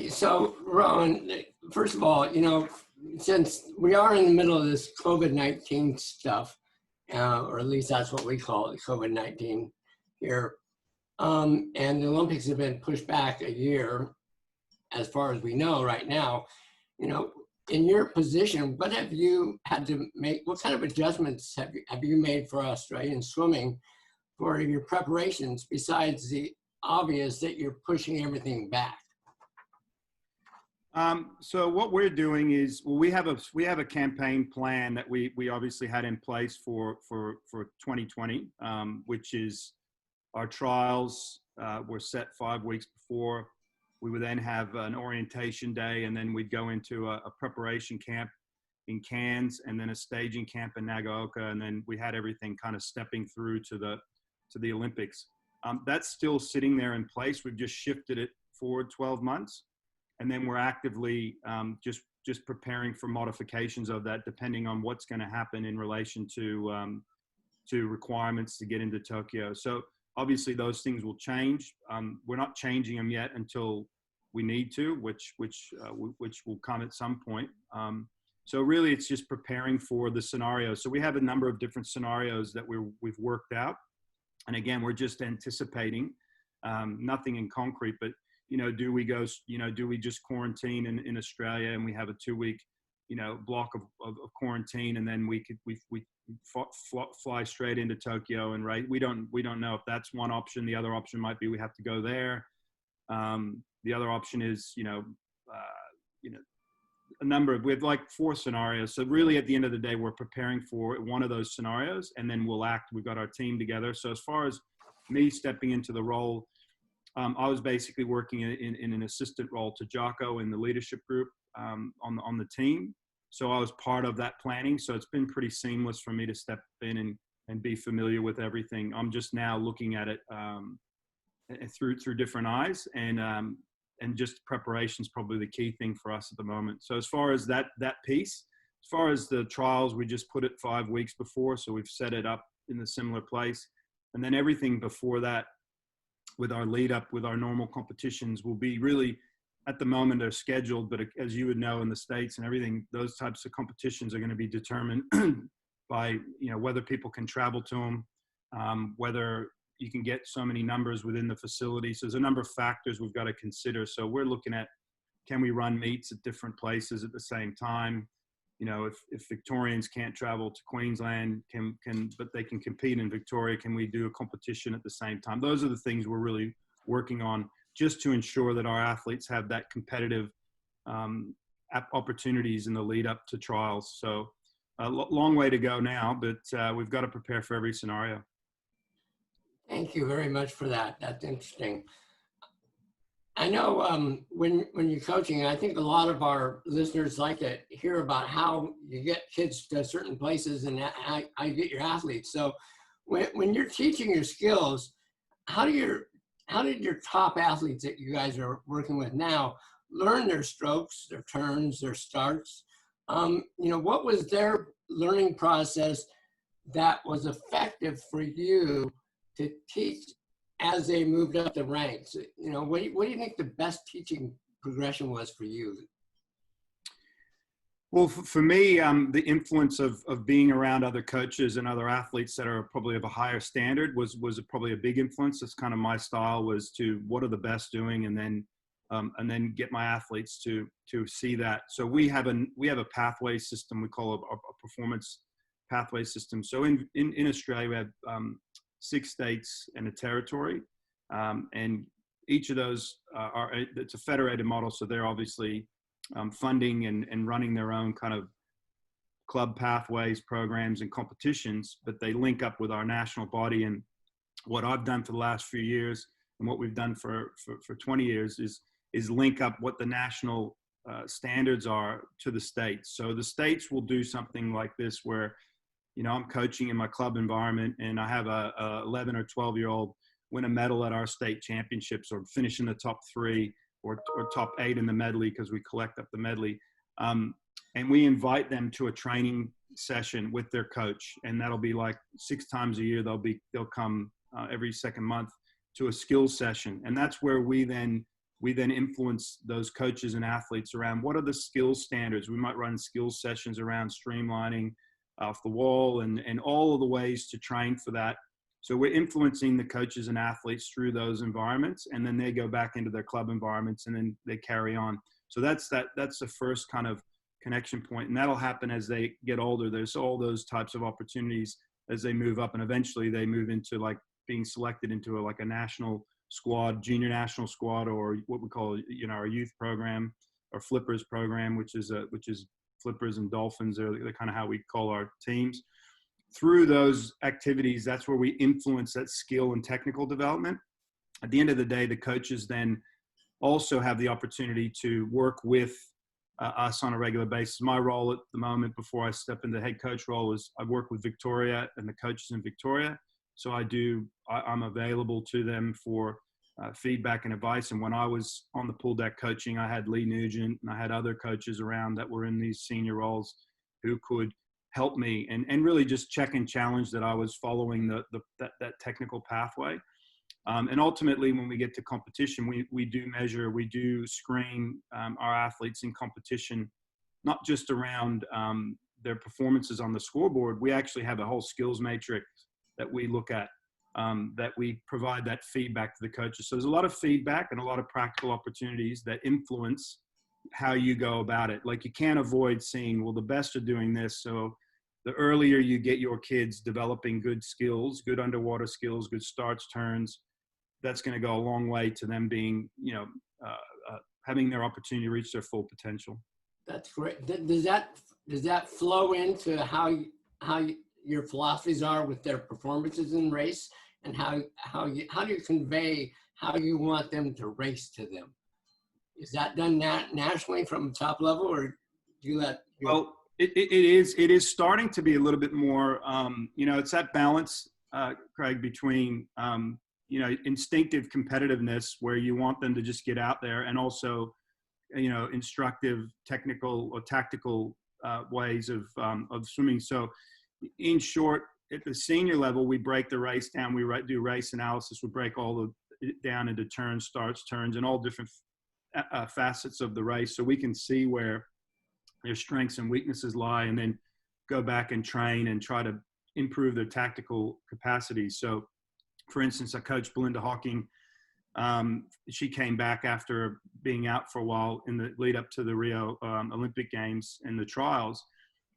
So, Rohan, first of all, since we are in the middle of this COVID-19 stuff, or at least that's what we call it, COVID-19 here, and the Olympics have been pushed back a year, as far as we know right now, in your position, what have you had to make, what kind of adjustments have you made for Australian swimming for your preparations, besides the obvious that you're pushing everything back? So what we're doing is, well, we have a campaign plan that we obviously had in place for 2020, which is our trials were set 5 weeks before. We would then have an orientation day, and then we'd go into a preparation camp in Cairns, and then a staging camp in Nagaoka, and then we had everything kind of stepping through to the Olympics. That's still sitting there in place. We've just shifted it forward 12 months. And then we're actively just preparing for modifications of that, depending on what's going to happen in relation to requirements to get into Tokyo. So obviously those things will change. We're not changing them yet until we need to, which will come at some point. So really, it's just preparing for the scenario. So we have a number of different scenarios that we've worked out, and again, we're just anticipating, nothing in concrete, but do we go, do we just quarantine in Australia, and we have a 2-week, block of quarantine, and then we fly straight into Tokyo, and we don't know if that's one option. The other option might be we have to go there. The other option is, we have like 4 scenarios. So really at the end of the day, we're preparing for one of those scenarios, and then we'll act. We've got our team together. So as far as me stepping into the role, I was basically working in an assistant role to Jocko in the leadership group on the team. So I was part of that planning. So it's been pretty seamless for me to step in and be familiar with everything. I'm just now looking at it through different eyes, and just preparation is probably the key thing for us at the moment. So as far as that piece, as far as the trials, we just put it 5 weeks before. So we've set it up in a similar place. And then everything before that, with our lead up, with our normal competitions, will be really, at the moment, they're scheduled, but as you would know in the States and everything, those types of competitions are going to be determined by, whether people can travel to them, whether you can get so many numbers within the facility. So there's a number of factors we've got to consider. So we're looking at, can we run meets at different places at the same time? If Victorians can't travel to Queensland, but they can compete in Victoria, can we do a competition at the same time? Those are the things we're really working on, just to ensure that our athletes have that competitive opportunities in the lead up to trials. So a long way to go now, but we've got to prepare for every scenario. Thank you very much for that. That's interesting. I know when you're coaching, I think a lot of our listeners like to hear about how you get kids to certain places and how you get your athletes. So when you're teaching your skills, how did your top athletes that you guys are working with now learn their strokes, their turns, their starts? What was their learning process that was effective for you to teach as they moved up the ranks? What do you think the best teaching progression was for you? Well, for me, the influence of being around other coaches and other athletes that are probably of a higher standard was probably a big influence. That's kind of my style, was to, what are the best doing, and then get my athletes to see that. So we have a pathway system we call a performance pathway system. So in Australia, we have 6 states and a territory, and each of those it's a federated model. So they're obviously funding and running their own kind of club pathways, programs, and competitions, but they link up with our national body. And what I've done for the last few years, and what we've done for 20 years, is link up what the national standards are to the states. So the states will do something like this, where I'm coaching in my club environment, and I have a 11 or 12-year-old win a medal at our state championships, or finish in the top 3 or top 8 in the medley, because we collect up the medley. And we invite them to a training session with their coach. And that'll be like 6 times a year. They'll come every second month to a skills session. And that's where we then we then influence those coaches and athletes around what are the skills standards. We might run skills sessions around streamlining off the wall and all of the ways to train for that. So we're influencing the coaches and athletes through those environments, and then they go back into their club environments and then they carry on. So that's the first kind of connection point, and that'll happen as they get older. There's all those types of opportunities as they move up, and eventually they move into like being selected into like a national squad, junior national squad, or what we call, our youth program or flippers program, which is flippers and dolphins are kind of how we call our teams. Through those activities, that's where we influence that skill and technical development. At the end of the day, the coaches then also have the opportunity to work with us on a regular basis. My role at the moment, before I step into the head coach role, is I work with Victoria and the coaches in Victoria. So I'm available to them for feedback and advice. And when I was on the pool deck coaching, I had Lee Nugent and I had other coaches around that were in these senior roles who could help me and really just check and challenge that I was following that technical pathway. And ultimately, when we get to competition, we do measure, we do screen our athletes in competition, not just around their performances on the scoreboard. We actually have a whole skills matrix that we look at, that we provide that feedback to the coaches. So there's a lot of feedback and a lot of practical opportunities that influence how you go about it. Like, you can't avoid seeing, well, the best are doing this. So the earlier you get your kids developing good skills, good underwater skills, good starts, turns, that's going to go a long way to them being, having their opportunity to reach their full potential. That's great. Does that flow into how your philosophies are with their performances in race, and how do you convey how you want them to race to them? Is that done nationally from top level, or do you let? Well, it is starting to be a little bit more. It's that balance, Craig, between instinctive competitiveness, where you want them to just get out there, and also instructive technical or tactical ways of swimming. So in short, at the senior level, we break the race down. We do race analysis. We break all it down into turns, starts, turns, and all different facets of the race, so we can see where their strengths and weaknesses lie, and then go back and train and try to improve their tactical capacities. So, for instance, I coached Belinda Hawking. She came back after being out for a while in the lead up to the Rio Olympic Games and the trials.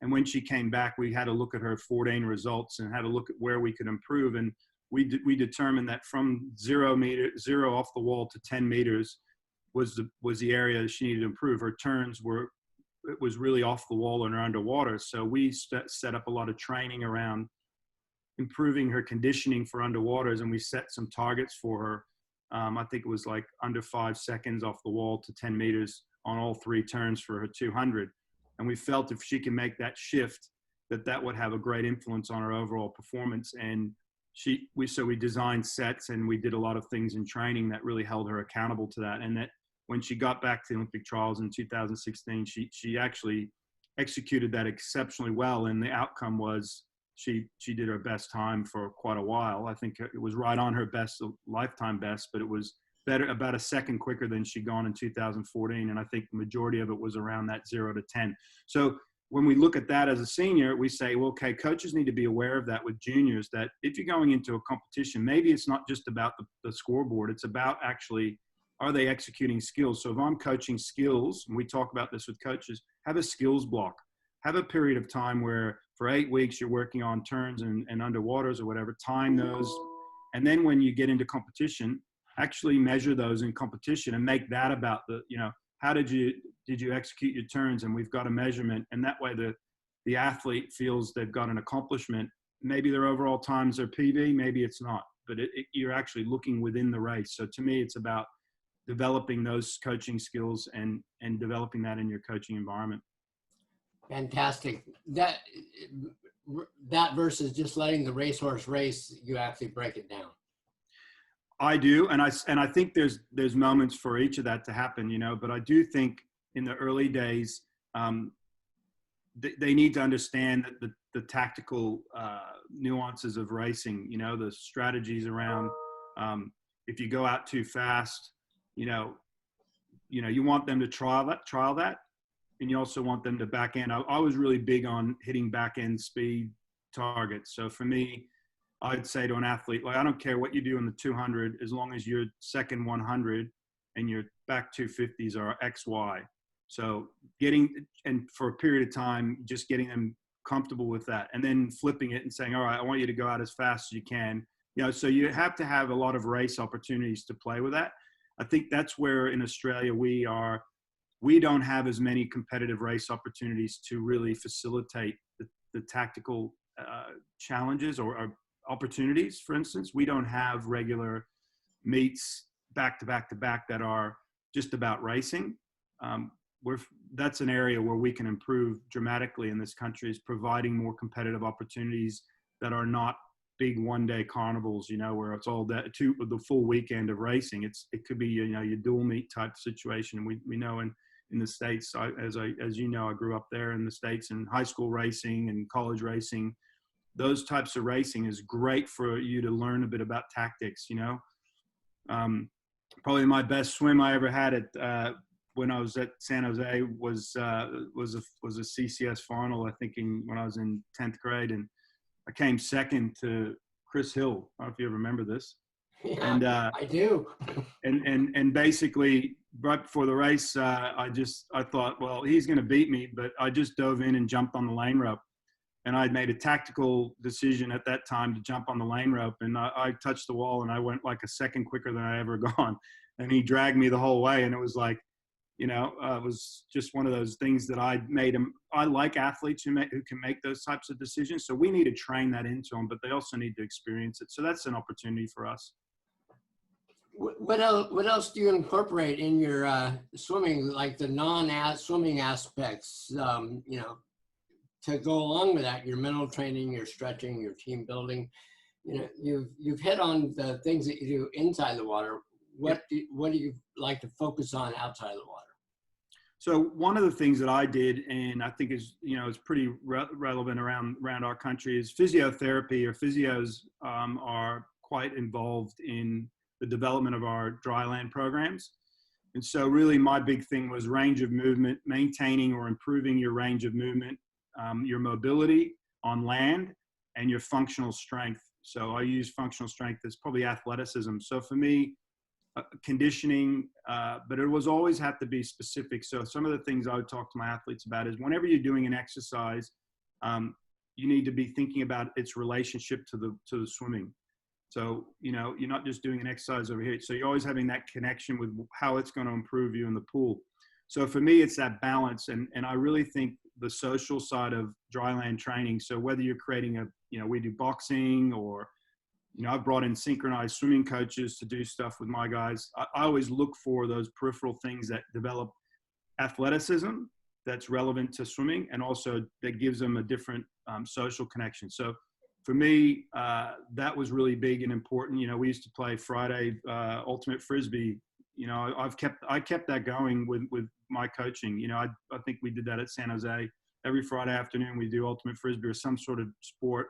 And when she came back, we had to look at her 14 results and had to look at where we could improve. And we determined that from zero off the wall to 10 meters was the area that she needed to improve. Her turns was really off the wall and her underwater. So we set up a lot of training around improving her conditioning for underwaters, and we set some targets for her. I think it was like under 5 seconds off the wall to 10 meters on all 3 turns for her 200. And we felt if she can make that shift, that would have a great influence on her overall performance. And we designed sets, and we did a lot of things in training that really held her accountable to that. And that when she got back to the Olympic trials in 2016, she actually executed that exceptionally well. And the outcome was she did her best time for quite a while. I think it was right on her best, lifetime best, but it was better, about a second quicker than she'd gone in 2014. And I think the majority of it was around that 0 to 10. So when we look at that as a senior, we say, well, okay, coaches need to be aware of that with juniors, that if you're going into a competition, maybe it's not just about the scoreboard. It's about actually, are they executing skills? So if I'm coaching skills, and we talk about this with coaches, have a skills block. Have a period of time where for 8 weeks you're working on turns and underwaters or whatever, time those. And then when you get into competition, actually measure those in competition and make that about how did you execute your turns? And we've got a measurement, and that way the athlete feels they've got an accomplishment. Maybe their overall times are PB, maybe it's not, but you're actually looking within the race. So to me, it's about developing those coaching skills and developing that in your coaching environment. Fantastic. That versus just letting the racehorse race, you actually break it down. I do, and I think there's moments for each of that to happen, but I do think in the early days, they need to understand that the tactical nuances of racing, the strategies around if you go out too fast, you want them to trial that, and you also want them to back end. I was really big on hitting back end speed targets. So for me, I'd say to an athlete, like, I don't care what you do in the 200, as long as your second 100 and your back 250s are XY. So and for a period of time, just getting them comfortable with that, and then flipping it and saying, all right, I want you to go out as fast as you can. So you have to have a lot of race opportunities to play with that. I think that's where in Australia we don't have as many competitive race opportunities to really facilitate the tactical challenges or opportunities. For instance, we don't have regular meets back to back to back that are just about racing. That's an area where we can improve dramatically in this country, is providing more competitive opportunities that are not big one-day carnivals, where it's all the full weekend of racing. It could be your dual meet type situation. We know in the States, as you know, I grew up there in the States, and high school racing and college racing, those types of racing is great for you to learn a bit about tactics. Probably my best swim I ever had when I was at San Jose was a CCS final, I think when I was in 10th grade, and I came second to Chris Hill. I don't know if you ever remember this. Yeah, and I do. and basically right before the race, I thought, well, he's going to beat me, but I just dove in and jumped on the lane rope. And I'd made a tactical decision at that time to jump on the lane rope, and I touched the wall, and I went like a second quicker than I ever gone. And he dragged me the whole way, and it was like, it was just one of those things that I made him. I like athletes who can make those types of decisions. So we need to train that into them, but they also need to experience it. So that's an opportunity for us. What else do you incorporate in your swimming, like the non-swimming aspects, to go along with that, your mental training, your stretching, your team building? You've hit on the things that you do inside the water. What do you like to focus on outside of the water? So one of the things that I did, and I think is pretty relevant around our country, is physiotherapy, or physios are quite involved in the development of our dryland programs. And so really my big thing was range of movement, maintaining or improving your range of movement, your mobility on land, and your functional strength. So I use functional strength as probably athleticism. So for me, conditioning, but it was always have to be specific. So some of the things I would talk to my athletes about is, whenever you're doing an exercise, you need to be thinking about its relationship to the swimming. So, you're not just doing an exercise over here. So you're always having that connection with how it's going to improve you in the pool. So for me, it's that balance. And I really think the social side of dryland training. So whether you're creating we do boxing, or, I've brought in synchronized swimming coaches to do stuff with my guys. I always look for those peripheral things that develop athleticism that's relevant to swimming, and also that gives them a different social connection. So for me, that was really big and important. We used to play Friday ultimate frisbee. I kept that going with my coaching. I think we did that at San Jose. Every Friday afternoon we do ultimate frisbee or some sort of sport.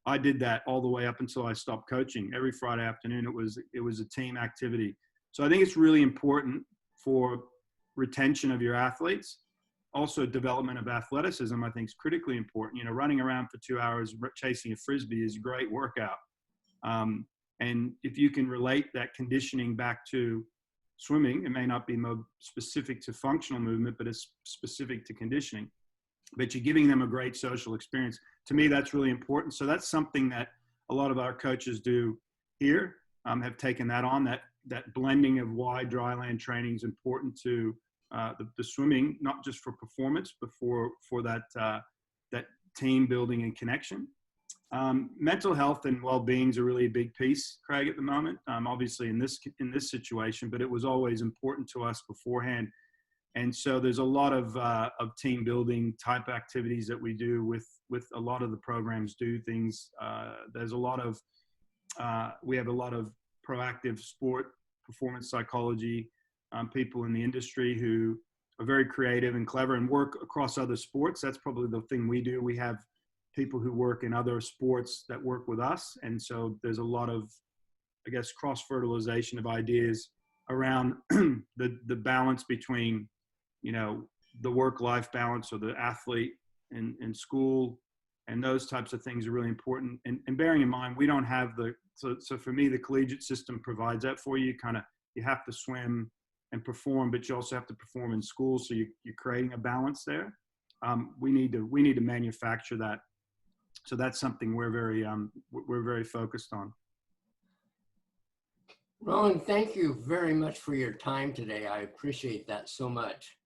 I did that all the way up until I stopped coaching. Every Friday afternoon it was a team activity. So I think it's really important for retention of your athletes. Also, development of athleticism, I think, is critically important. Running around for 2 hours chasing a frisbee is a great workout. And if you can relate that conditioning back to swimming, it may not be specific to functional movement, but it's specific to conditioning. But you're giving them a great social experience. To me, that's really important. So that's something that a lot of our coaches do here, have taken that on, that blending of why dryland training is important to the swimming, not just for performance, but for that team building and connection. Mental health and well-being is a really big piece, Craig, at the moment. Obviously in this situation, but it was always important to us beforehand. And so there's a lot of team building type activities that we do with a lot of the programs do things. There's a lot of we have a lot of proactive sport performance psychology people in the industry who are very creative and clever and work across other sports. That's probably the thing we do. We have people who work in other sports that work with us. And so there's a lot of, I guess, cross-fertilization of ideas around the balance between, you know, the work-life balance or the athlete in school, and those types of things are really important. And bearing in mind, we don't have so for me, the collegiate system provides that for you. You have to swim and perform, but you also have to perform in school. So you're creating a balance there. We need to manufacture that. So that's something we're very focused on. Rohan, thank you very much for your time today. I appreciate that so much.